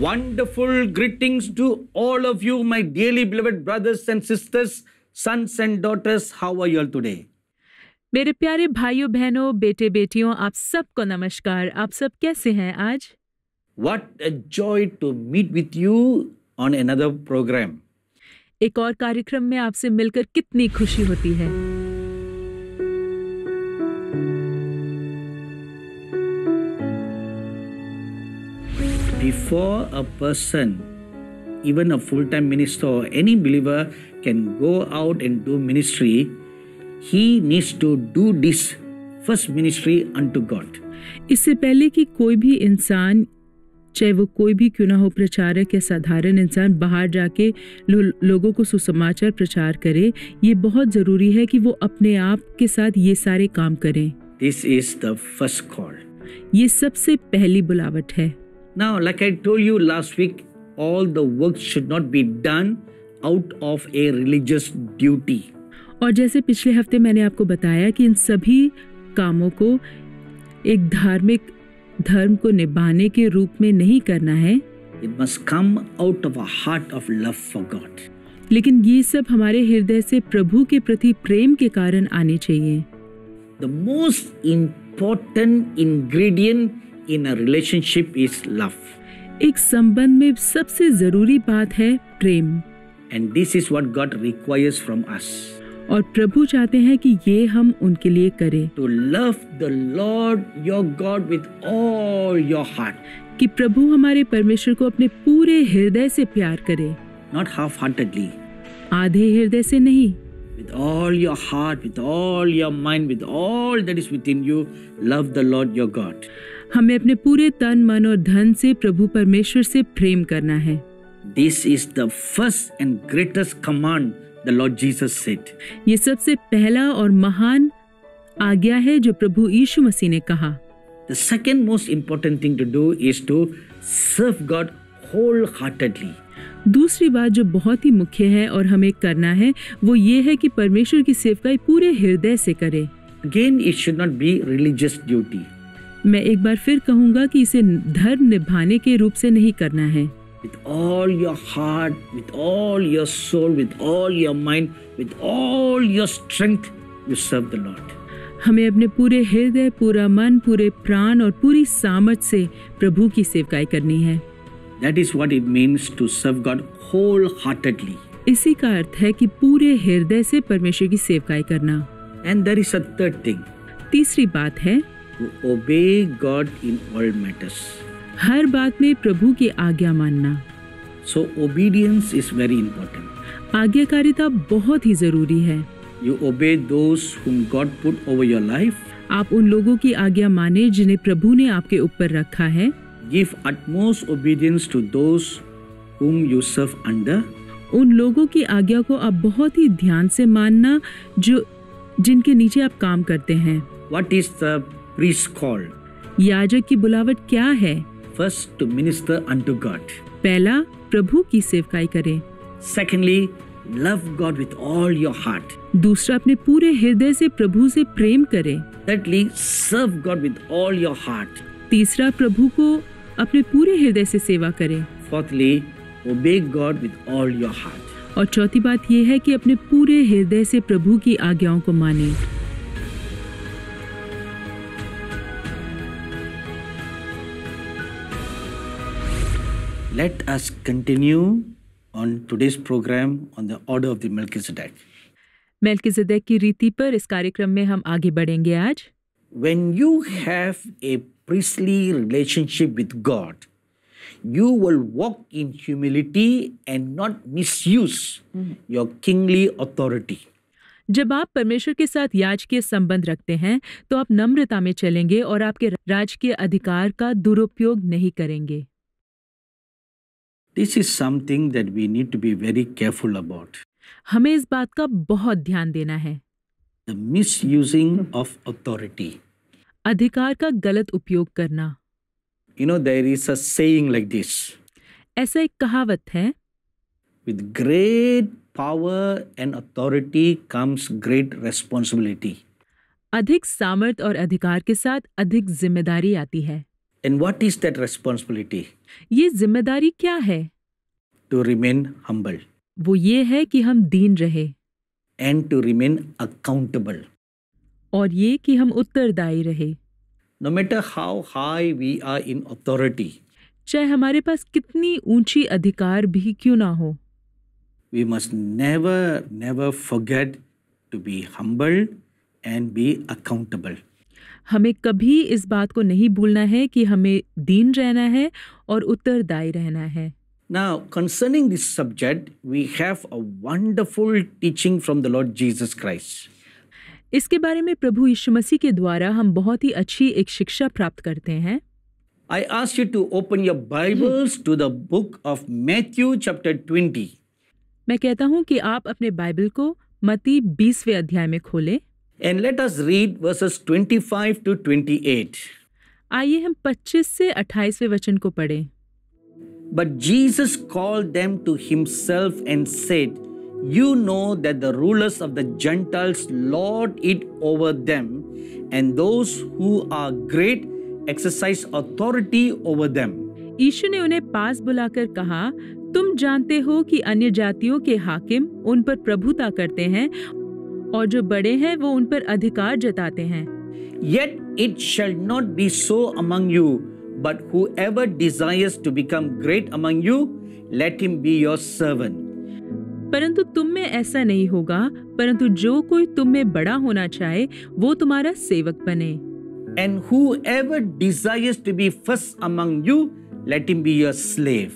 Wonderful greetings to all of you, my dearly beloved brothers and sisters, sons and daughters. How are you all today? मेरे प्यारे भाइयों बहनों बेटे बेटियों आप सबको नमस्कार। आप सब कैसे हैं आज? What a joy to meet with you on another program. एक और कार्यक्रम में आपसे मिलकर कितनी खुशी होती है। Before a person, even a full-time minister or any believer can go out and do ministry, he needs to do this first ministry unto God. इससे पहले कि कोई भी इंसान, चाहे वो कोई भी क्यों ना हो, प्रचारक या साधारण इंसान बाहर जाके लोगों को सुसमाचार प्रचार करे, ये बहुत जरूरी है कि वो अपने आप के साथ ये सारे काम करें। This is the first call. ये सबसे पहली बुलावट है। Now, like I told you last week, all the work should not be done out of a religious duty. और जैसे पिछले हफ्ते मैंने आपको बताया कि इन सभी कामों को एक धार्मिक धर्म को निभाने के रूप में नहीं करना है। It must come out of a heart of love for God. लेकिन ये सब हमारे हृदय से प्रभु के प्रति प्रेम के कारण आने चाहिए। The most important ingredient in a relationship is love. एक संबंध में सबसे जरूरी बात है प्रेम। And this is what God requires from us. और प्रभु चाहते हैं कि ये हम उनके लिए करें। To love the Lord your God with all your heart. कि प्रभु हमारे परमेश्वर को अपने पूरे हृदय से प्यार करे। Not half-heartedly. आधे हृदय से नहीं। With all your heart, with all your mind, with all that is within you, love the Lord your God. हमें अपने पूरे तन मन और धन से प्रभु परमेश्वर से प्रेम करना है। This is the first and greatest command the Lord Jesus said. ये सबसे पहला और महान आज्ञा है जो प्रभु यीशु मसीह ने कहा। The second most important thing to do is to serve God wholeheartedly. दूसरी बात जो बहुत ही मुख्य है और हमें करना है वो ये है कि परमेश्वर की सेवकाई पूरे हृदय से करें। Again, it should not be religious duty. मैं एक बार फिर कहूँगा कि इसे धर्म निभाने के रूप से नहीं करना है। With all your heart, with all your soul, with all your mind, with all your strength, you serve the Lord. हमें अपने पूरे हृदय, पूरा मन, पूरे प्राण और पूरी सामर्थ से प्रभु की सेवकाई करनी है। That is what it means to serve God wholeheartedly. इसी का अर्थ है कि पूरे हृदय से परमेश्वर की सेवकाई करना। And there is a third thing. तीसरी बात है To obey God in all matters. हर बात में प्रभु की आज्ञा मानना। So obedience is very important. आज्ञाकारिता बहुत ही जरूरी है। You obey those whom God put over your life. आप उन लोगों की आज्ञा माने जिन्हें प्रभु ने आपके ऊपर रखा है। Give utmost obedience to those whom you serve under. उन लोगों की आज्ञा को आप बहुत ही ध्यान से मानना जो जिनके नीचे आप काम करते हैं। What is the priest's call? याजक की बुलावट क्या है? First, to minister unto God. पहला, प्रभु की सेवकाई करें। Secondly, love God with all your heart. दूसरा, अपने पूरे हृदय से प्रभु से प्रेम करें। Thirdly, serve God with all your heart. तीसरा, प्रभु को अपने पूरे हृदय से सेवा करें। Fourthly, obey God with all your heart. और चौथी बात यह है कि अपने पूरे हृदय से प्रभु की आज्ञाओं को मानें। Let us continue on today's program on the order of the Melchizedek. मेल्किजेदेक की रीति पर इस कार्यक्रम में हम आगे बढ़ेंगे आज। When you have a priestly relationship with God, you will walk in humility and not misuse your kingly authority. जब आप परमेश्वर के साथ याजकीय संबंध रखते हैं तो आप नम्रता में चलेंगे और आपके राजकीय अधिकार का दुरुपयोग नहीं करेंगे। This is something that we need to be very careful about. हमें इस बात का बहुत ध्यान देना है। The misusing of authority. अधिकार का गलत उपयोग करना। You know, there is a saying like this. ऐसा एक कहावत है, With great power and authority comes great responsibility. अधिक सामर्थ और अधिकार के साथ अधिक जिम्मेदारी आती है। And what is that responsibility? ये जिम्मेदारी क्या है? To remain humble वो ये है कि हम दीन रहे and to remain accountable. और ये कि हम उत्तरदायी रहे। No matter how high we are in authority, चाहे हमारे पास कितनी ऊंची अधिकार भी क्यों ना हो, we must never forget to be humble and be accountable. हमें कभी इस बात को नहीं भूलना है कि हमें दीन रहना है और उत्तरदायी रहना है। Now, concerning this subject, we have a wonderful teaching from the Lord Jesus Christ. इसके बारे में प्रभु यीशु मसीह के द्वारा हम बहुत ही अच्छी एक शिक्षा प्राप्त करते हैं। I ask you to open your Bibles to the book of Matthew chapter 20. मैं कहता हूँ कि आप अपने बाइबल को मत्ती 20वें अध्याय में खोलें। And let us read verses 25 to 28. आइए हम 25 से 28वें वचन को पढ़ें। But Jesus called them to himself and said, You know that the rulers of the Gentiles lord it over them, and those who are great exercise authority over them. यीशु ने उन्हें पास बुलाकर कहा, तुम जानते हो कि अन्य जातियों के हाकिम उन पर प्रभुता करते हैं और जो बड़े हैं वो उन पर अधिकार जताते हैं। Yet it shall not be so among you, but whoever desires to become great among you, let him be your servant. परंतु तुम में ऐसा नहीं होगा, परंतु जो कोई तुम में बड़ा होना चाहे वो तुम्हारा सेवक बने। And whoever desires to be first among you, let him be your slave.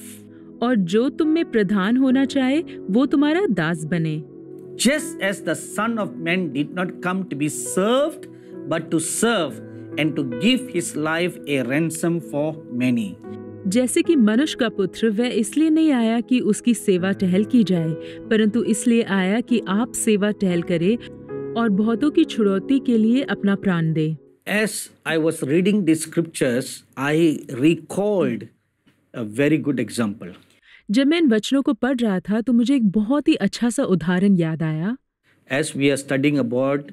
और जो तुम में प्रधान होना चाहे वो तुम्हारा दास बने। Just as the Son of Man did not come to be served, but to serve and to give his life a ransom for many. जैसे कि मनुष्य का पुत्र वह इसलिए नहीं आया कि उसकी सेवा टहल की जाए, परंतु इसलिए आया कि आप सेवा टहल करें और बहुतों की छुड़ौती के लिए अपना प्राण दे। As I was reading the scriptures, I recalled a very good example. जब मैं इन वचनों को पढ़ रहा था तो मुझे एक बहुत ही अच्छा सा उदाहरण याद आया। As we are studying about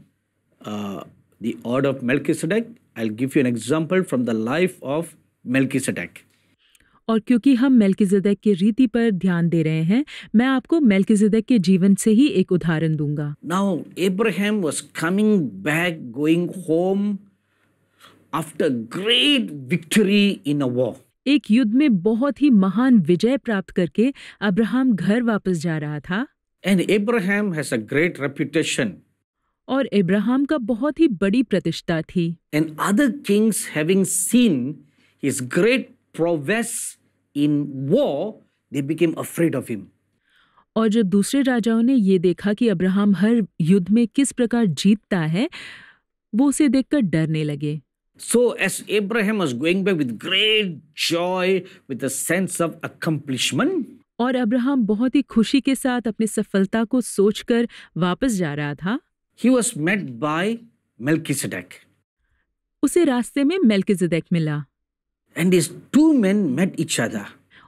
the order of Melchizedek, I'll give you an example from the life of Melchizedek. और क्योंकि हम मेल्किजेदेक की रीति पर ध्यान दे रहे हैं, मैं आपको मेल्किजेदेक के जीवन से ही एक उदाहरण दूंगा। Now Abraham was coming back, going home after great victory in a war. एक युद्ध में बहुत ही महान विजय प्राप्त करके अब्राहम घर वापस जा रहा था। And Abraham has a great reputation. और अब्राहम का बहुत ही बड़ी प्रतिष्ठा थी। And other kings having seen his great prowess in war, they became afraid of him. और जब दूसरे राजाओं ने ये देखा कि अब्राहम हर युद्ध में किस प्रकार जीतता है, वो उसे देखकर डरने लगे। So as Abraham was going back with great joy, with a sense of accomplishment, और अब्राहम बहुत ही खुशी के साथ अपनी सफलता को सोचकर वापस जा रहा था, he was met by Melchizedek. उसे रास्ते में मेल्किजेदेक मिला। And these two men met each other.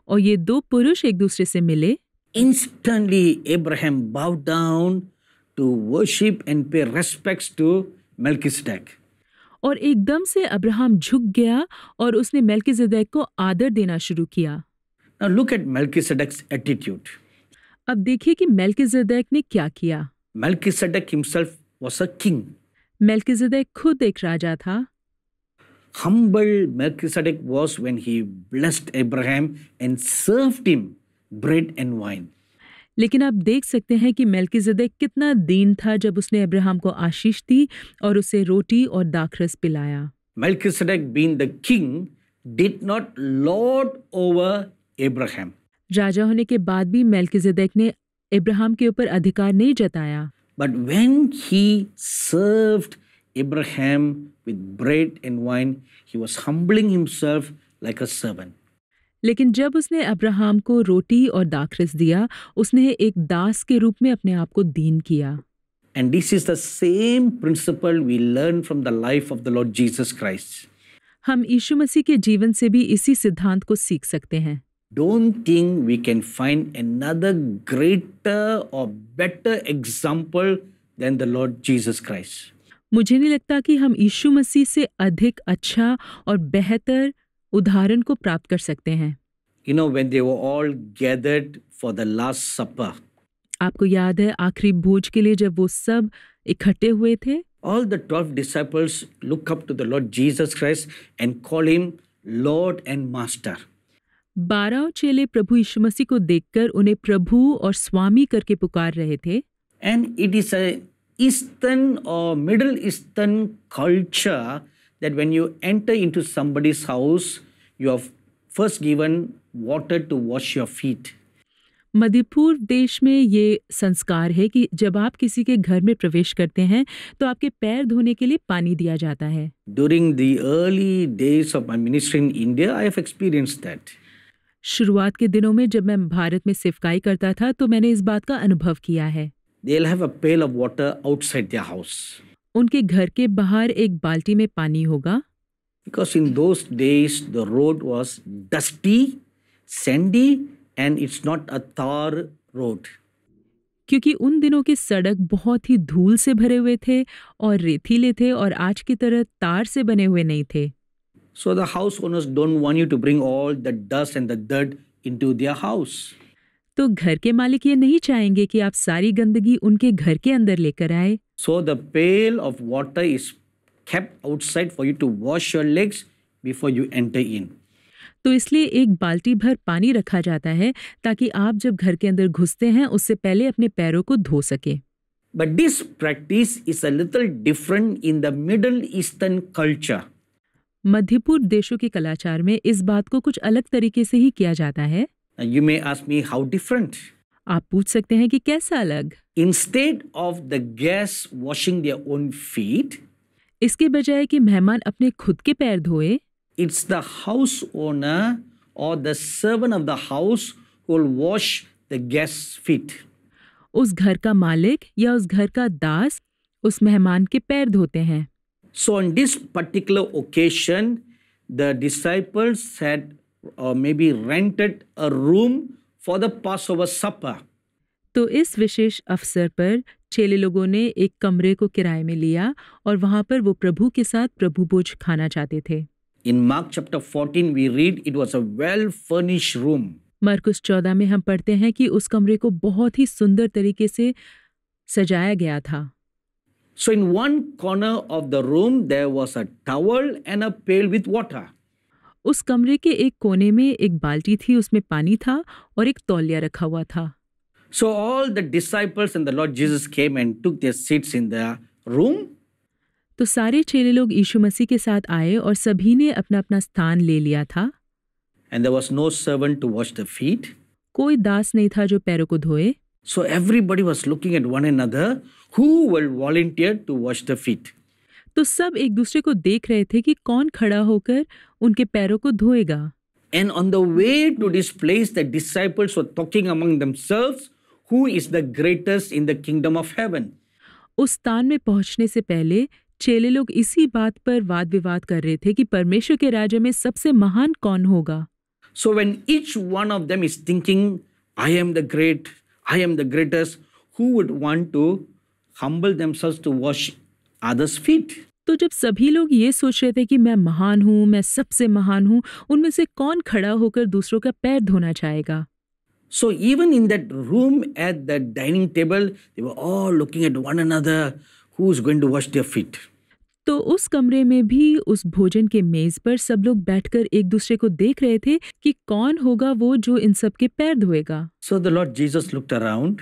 और ये दो पुरुष एक दूसरे से मिले। Instantly Abraham bowed down to worship and pay respects to Melchizedek. और एकदम से अब्राहम झुक गया और उसने मेल्किजेदेक को आदर देना शुरू किया। Now look at Melchizedek's attitude. अब देखिए कि मेल्किजेदेक ने क्या किया। Melchizedek himself was a king. मेल्किजेदेक खुद एक राजा था। Humble Melchizedek was when he blessed Abraham and served him bread and wine. लेकिन आप देख सकते हैं कि मेल्किजेदेक कितना दीन था जब उसने अब्राहम को आशीष दी और उसे रोटी और दाखरस पिलाया। Melchizedek, being the king, did not lord over Abraham. राजा होने के बाद भी मेल्किजेदेक ने अब्राहम के ऊपर अधिकार नहीं जताया। But when he served Abraham with bread and wine, he was humbling himself like a servant. लेकिन जब उसने अब्राहम को रोटी और दाखरस दिया, उसने एक दास के रूप में अपने आप को दीन किया। And this is the same principle we learn from the life of the Lord Jesus Christ. हम यीशु मसीह के जीवन से भी इसी सिद्धांत को सीख सकते हैं। Don't think we can find another greater or better example than the Lord Jesus Christ. मुझे नहीं लगता कि हम यीशु मसीह से अधिक अच्छा और बेहतर उदाहरण को प्राप्त कर सकते हैं। You know, when they were all gathered for the Last Supper, आपको याद है आखिरी भोज के लिए जब वो सब इकट्ठे हुए थे, all the 12 disciples look up to the Lord Jesus Christ and call him Lord and Master. 12 चेले प्रभु यीशु मसीह को देखकर उन्हें प्रभु और स्वामी करके पुकार रहे थे। And it is a Eastern or Middle Eastern culture that when you enter into somebody's house, you are first given water to wash your feet. मध्य पूर्व देश में ये संस्कार है कि जब आप किसी के घर में प्रवेश करते हैं तो आपके पैर धोने के लिए पानी दिया जाता है। During the early days of my ministry in India, I have experienced that. शुरुआत के दिनों में जब मैं भारत में सेवकाई करता था तो मैंने इस बात का अनुभव किया है। They'll have a pail of water outside their house. उनके घर के बाहर एक बाल्टी में पानी होगा, Because in those days, the road was dusty, sandy, and it's not a tar road. क्योंकि उन दिनों के सड़क बहुत ही धूल से भरे हुए थे और रेतीले थे और आज की तरह तार से बने हुए नहीं थे। So the house owners don't want you to bring all the dust and the dirt into their house. तो घर के मालिक ये नहीं चाहेंगे कि आप सारी गंदगी उनके घर के अंदर लेकर आए। So the pail of water is kept outside for you to wash your legs before you enter in. तो इसलिए एक बाल्टी भर पानी रखा जाता है ताकि आप जब घर के अंदर घुसते हैं उससे पहले अपने पैरों को धो सके। But this practice is a little different in the Middle Eastern culture. मध्य पूर्व देशों के कलाचार में इस बात को कुछ अलग तरीके से ही किया जाता है। Now you may ask me how different. आप पूछ सकते हैं कि कैसा अलग। Instead of the guests washing their own feet, इसके बजाय कि मेहमान अपने खुद के पैर धोए, it's the house owner or the servant of the house who will wash the guest's feet. उस घर का मालिक या उस घर का दास उस मेहमान के पैर धोते हैं। So on this particular occasion, the disciples had maybe rented a room for the Passover supper. तो इस विशेष अवसर पर चेले लोगों ने एक कमरे को किराए में लिया और वहां पर वो प्रभु के साथ प्रभु भोज खाना चाहते थे। In Mark chapter 14, we read it was a well-furnished room. मरकुस 14 में हम पढ़ते हैं कि उस कमरे को बहुत ही सुंदर तरीके से सजाया गया था। So in one corner of the room, there was a towel and a pail with water. उस कमरे के एक कोने में एक बाल्टी थी, उसमें पानी था और एक तौलिया रखा हुआ था। So all the disciples and the Lord Jesus came and took their seats in the room. तो सारे चेले लोग यीशु मसीह के साथ आए और सभी ने अपना अपना स्थान ले लिया था। And there was no servant to wash the feet. कोई दास नहीं था जो पैरों को धोए। So everybody was looking at one another who will volunteer to wash the feet. तो सब एक दूसरे को देख रहे थे कि कौन खड़ा होकर उनके पैरों को धोएगा। And on the way to this place, the disciples were talking among themselves, who is the greatest in the kingdom of heaven. उस स्थान में पहुंचने से पहले चेले लोग इसी बात पर वाद विवाद कर रहे थे कि परमेश्वर के राज्य में सबसे महान कौन होगा। So when each one of them is thinking, I am the great, I am the greatest, who would want to humble themselves to wash others' feet? तो जब सभी लोग ये सोच रहे थे कि मैं महान हूँ, मैं सबसे महान हूँ, उनमें से कौन खड़ा होकर दूसरों का पैर धोना चाहेगा। So even in that room at the dining table, they were all looking at one another, who's going to wash their feet. तो उस कमरे में भी उस भोजन के मेज पर सब लोग बैठकर एक दूसरे को देख रहे थे कि कौन होगा वो जो इन सब के पैर धोएगा। So the Lord Jesus looked around.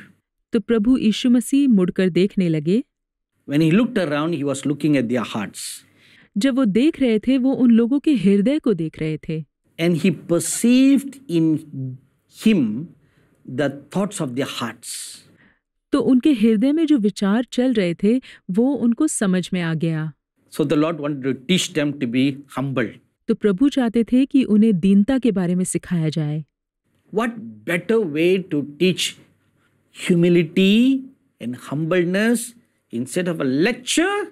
तो प्रभु यीशु मसीह मुड़कर देखने लगे। When he looked around, he was looking at their hearts. जब वो देख रहे थे वो उन लोगों के हृदय को देख रहे थे। And he perceived in him the thoughts of their hearts. तो उनके हृदय में जो विचार चल रहे थे वो उनको समझ में आ गया। So the Lord wanted to teach them to be humble. तो प्रभु चाहते थे कि उन्हें दीनता के बारे में सिखाया जाए। What better way to teach humility and humbleness instead of a lecture?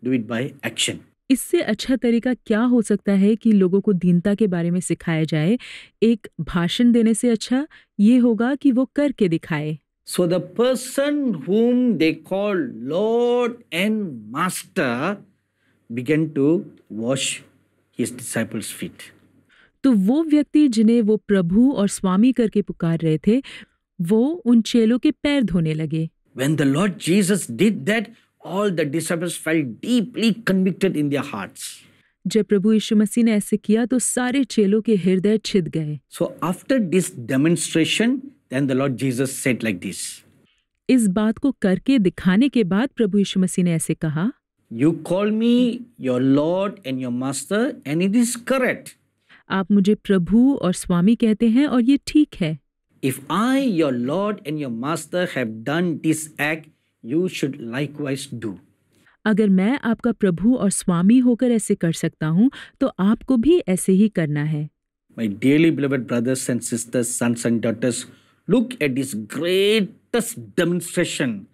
Do it by action. इससे अच्छा तरीका क्या हो सकता है कि लोगों को दीनता के बारे में सिखाया जाए। एक भाषण देने से अच्छा ये होगा कि वो करके दिखाए। So the person whom they call Lord and Master began to wash his disciples' feet. तो वो व्यक्ति जिन्हें वो प्रभु और स्वामी करके पुकार रहे थे, वो उन चेलों के पैर धोने लगे। When the Lord Jesus did that, all the disciples felt deeply convicted in their hearts. जब प्रभु यीशु मसीह ने ऐसे किया तो सारे चेलों के हृदय छिद गए। So after this demonstration, then the Lord Jesus said like this. इस बात को करके दिखाने के बाद प्रभु यीशु मसीह ने ऐसे कहा, You call me your Lord and your Master, and it is correct. आप मुझे प्रभु और स्वामी कहते हैं और ये ठीक है। If I, your Lord and your Master, have done this act, you should likewise do. अगर मैं आपका प्रभु और स्वामी होकर ऐसे कर सकता हूँ तो आपको भी ऐसे ही करना है। My dearly beloved brothers and sisters, sons and daughters, look at this greatest demonstration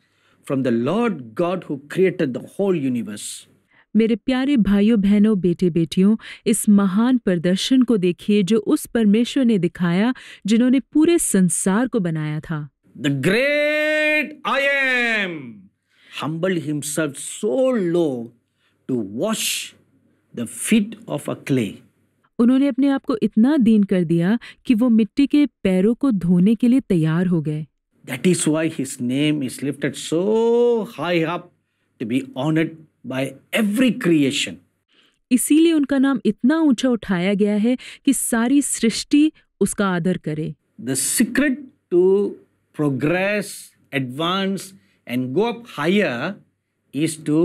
from the Lord God who created the whole universe. मेरे प्यारे भाइयों बहनों बेटे बेटियों, इस महान प्रदर्शन को देखिए जो उस परमेश्वर ने दिखाया जिन्होंने पूरे संसार को बनाया था। The great I am humbled himself so low to wash the feet of a clay. उन्होंने अपने आप को इतना दीन कर दिया कि वो मिट्टी के पैरों को धोने के लिए तैयार हो गए। That is why his name is lifted so high up to be honored by every creation. इसीलिए उनका नाम इतना ऊंचा उठाया गया है कि सारी सृष्टि उसका आदर करे। The secret to progress, advance and go up higher is to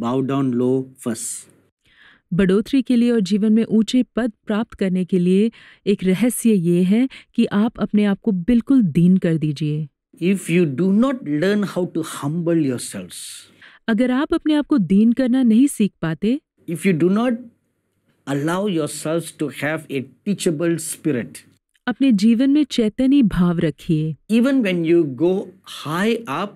bow down low first. बढ़ोतरी के लिए और जीवन में ऊंचे पद प्राप्त करने के लिए एक रहस्य ये है कि आप अपने आप को बिल्कुल दीन कर दीजिए। If you do not learn how to humble yourselves, अगर आप अपने आप को दीन करना नहीं सीख पाते, if you do not allow yourselves to have a teachable spirit, अपने जीवन में चैतन्य भाव रखिए। even when you go high up,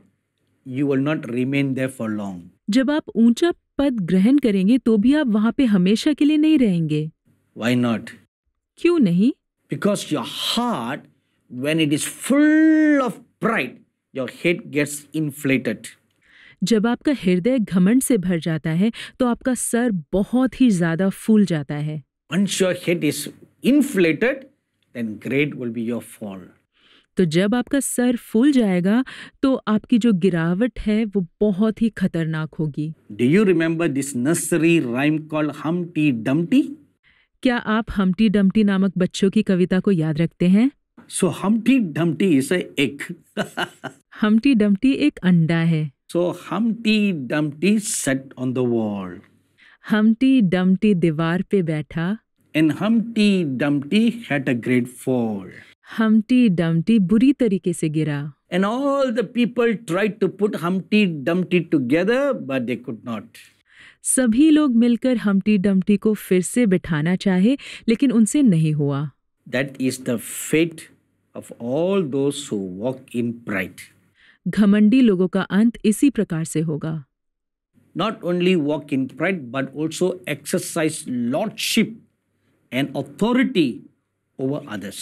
you will not remain there for long. जब आप ऊंचा पद ग्रहण करेंगे तो भी आप वहां पे हमेशा के लिए नहीं रहेंगे। Why not? क्यों नहीं? Because your heart, when it is full of pride, your head gets inflated. जब आपका हृदय घमंड से भर जाता है तो आपका सर बहुत ही ज्यादा फूल जाता है। Once your head is inflated, then great will be your fall. तो जब आपका सर फूल जाएगा तो आपकी जो गिरावट है वो बहुत ही खतरनाक होगी। Do you remember this nursery rhyme called Humpty Dumpty? क्या आप हम्टी डम्टी नामक बच्चों की कविता को याद रखते हैं? So Humpty Dumpty is a egg. Humpty Dumpty एक अंडा है। So Humpty Dumpty sat on the wall. Humpty Dumpty दीवार पे बैठा। And Humpty Dumpty had a great fall. Humpty Dumpty बुरी तरीके से गिरा। And all the people tried to put Humpty Dumpty together, but they could not. सभी लोग मिलकर हम्टी डम्टी को फिर से बिठाना चाहे लेकिन उनसे नहीं हुआ। That is the fate of all those who walk in pride. घमंडी लोगों का अंत इसी प्रकार से होगा। Not only walk in pride, but also exercise lordship and authority over others.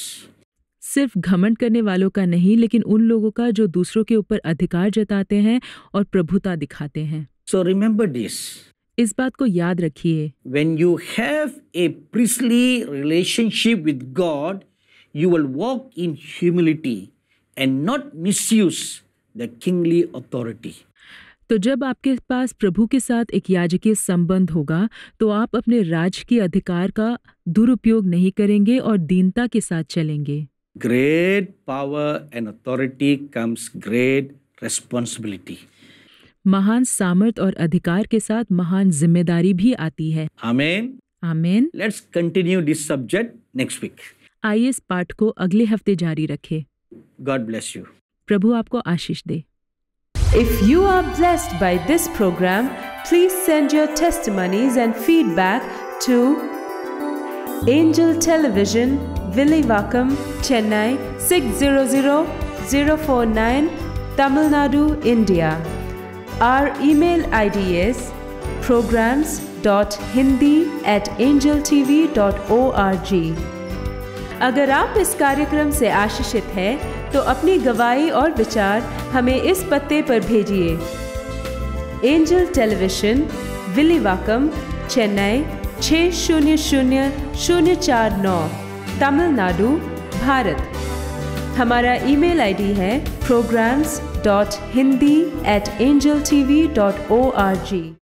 सिर्फ घमंड करने वालों का नहीं लेकिन उन लोगों का जो दूसरों के ऊपर अधिकार जताते हैं और प्रभुता दिखाते हैं। So remember this. इस बात को याद रखिए। When you have a priestly relationship with God, you will walk in humility and not misuse the kingly authority. तो जब आपके पास प्रभु के साथ एक याजकीय संबंध होगा तो आप अपने राजकीय अधिकार का दुरुपयोग नहीं करेंगे और दीनता के साथ चलेंगे। Great power and authority comes great responsibility. महान सामर्थ और अधिकार के साथ महान जिम्मेदारी भी आती है। Amen. आमीन। Let's continue this subject next week. आइए इस पाठ को अगले हफ्ते जारी रखें। God bless you. प्रभु आपको आशीष दे। If you are blessed by this program, please send your testimonies and feedback to Angel Television, Villivakkam, Chennai 600049, Tamil Nadu, India. Our email ID is programs.hindi@angeltv.org. अगर आप इस कार्यक्रम से आशीषित हैं तो अपनी गवाही और विचार हमें इस पते पर भेजिए। Angel Television, Villivakkam, Chennai 600049, Tamil Nadu, Bharat. हमारा ईमेल आईडी है programs.hindi@angeltv.org।